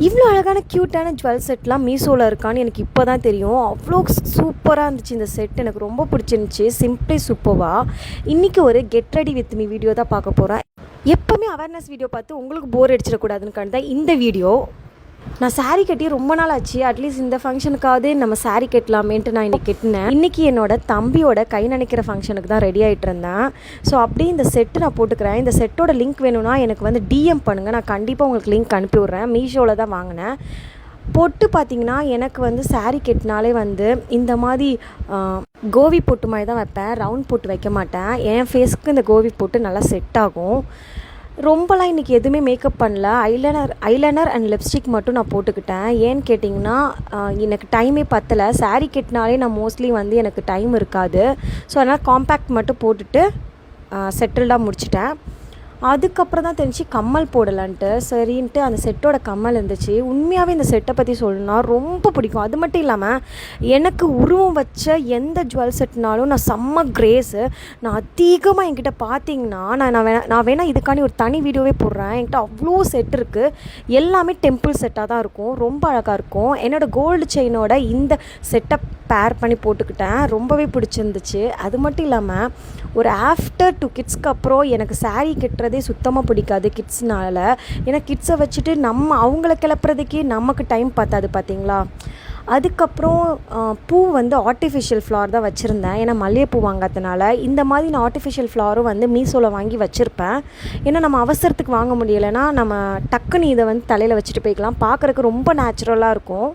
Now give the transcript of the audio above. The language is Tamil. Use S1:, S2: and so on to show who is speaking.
S1: இவ்வளோ அழகான க்யூட்டான ஜுவல் செட்லாம் மீஷோவில் இருக்கான்னு எனக்கு இப்போ தான் தெரியும். அவ்வளோ சூப்பராக இருந்துச்சு இந்த செட். எனக்கு ரொம்ப பிடிச்சிருந்துச்சி. சிம்பிளி சூப்பராக. இன்றைக்கி ஒரு get ready with me video தான் பார்க்க போகிறேன். எப்போவுமே அவேர்னஸ் வீடியோ பார்த்து உங்களுக்கு போர் அடிச்சிடக்கூடாதுன்னு தான் இந்த வீடியோ. நான் சாரீ கட்டி ரொம்ப நாள் ஆச்சு. அட்லீஸ்ட் இந்த ஃபங்க்ஷனுக்காவது நம்ம சாரீ கட்டலாமேன்ட்டு நான் இன்றைக்கி கட்டினேன். இன்றைக்கி என்னோட தம்பியோட கை நினைக்கிற ஃபங்க்ஷனுக்கு தான் ரெடி ஆகிட்டு இருந்தேன். ஸோ அப்படியே இந்த செட்டு நான் போட்டுக்கிறேன். இந்த செட்டோட லிங்க் வேணும்னா எனக்கு வந்து டிஎம் பண்ணுங்கள். நான் கண்டிப்பாக உங்களுக்கு லிங்க் அனுப்பி விட்றேன். மீஷோவில் தான் வாங்கினேன். பொட்டு பார்த்திங்கன்னா எனக்கு வந்து சாரீ கட்டினாலே வந்து இந்த மாதிரி கோவி பொட்டு மாதிரி தான் வைப்பேன். ரவுண்ட் பொட்டு வைக்க மாட்டேன். என் ஃபேஸ்க்கு இந்த கோவி பொட்டு நல்லா செட் ஆகும். ரொம்பலாம் இன்றைக்கி எதுவுமே மேக்கப் பண்ணல. ஐலைனர் அண்ட் லிப்ஸ்டிக் மட்டும் நான் போட்டுக்கிட்டேன். ஏன்னு கேட்டிங்கன்னா எனக்கு டைமே பத்தலை. சாரீ கட்டினாலே நான் மோஸ்ட்லி வந்து எனக்கு டைம் இருக்காது. ஸோ அதனால் காம்பேக்ட் மட்டும் போட்டுட்டு செட்டில்டாக முடிச்சிட்டேன். அதுக்கப்புறம் தான் தெரிஞ்சு கம்மல் போடலான்ட்டு சரின்ட்டு அந்த செட்டோட கம்மல் இருந்துச்சு. உண்மையாகவே இந்த செட்டை பற்றி சொல்லணும்னா ரொம்ப பிடிக்கும். அது மட்டும் இல்லாமல் எனக்கு உருவம் வச்ச எந்த ஜுவல் செட்னாலும் நான் செம்ம கிரேஸு. நான் அதிகமாக என்கிட்ட பார்த்தீங்கன்னா நான் வேணால் இதுக்காண்டி ஒரு தனி வீடியோவே போடுறேன். என்கிட்ட அவ்வளோ செட் இருக்குது. எல்லாமே டெம்பிள் செட்டாக தான் இருக்கும். ரொம்ப அழகாக இருக்கும். என்னோடய கோல்டு செயினோட இந்த செட்டை பேர் பண்ணி போட்டுக்கிட்டேன். ரொம்பவே பிடிச்சிருந்துச்சு. அது மட்டும் இல்லாமல் ஒரு ஆஃப்டர் 2 கிட்ஸ்க்கு அப்புறம் எனக்கு சாரீ கட்டுறதே சுத்தமாக பிடிக்காது கிட்ஸ்னால. ஏன்னா கிட்ஸை வச்சுட்டு அவங்கள கிளப்புறதுக்கே நமக்கு டைம் பார்த்தாது பார்த்தீங்களா. அதுக்கப்புறம் பூ வந்து ஆர்டிஃபிஷியல் ஃப்ளவர் தான் வச்சுருந்தேன். ஏன்னா மல்லிகைப்பூ வாங்காதனால இந்த மாதிரி நான் ஆர்டிஃபிஷியல் ஃப்ளவரும் வந்து மீஷோவில் வாங்கி வச்சுருப்பேன். ஏன்னா நம்ம அவசரத்துக்கு வாங்க முடியலைன்னா நம்ம டக்குன்னு இதை வந்து தலையில் வச்சுட்டு போய்க்கலாம். பார்க்குறதுக்கு ரொம்ப நேச்சுரலாக இருக்கும்.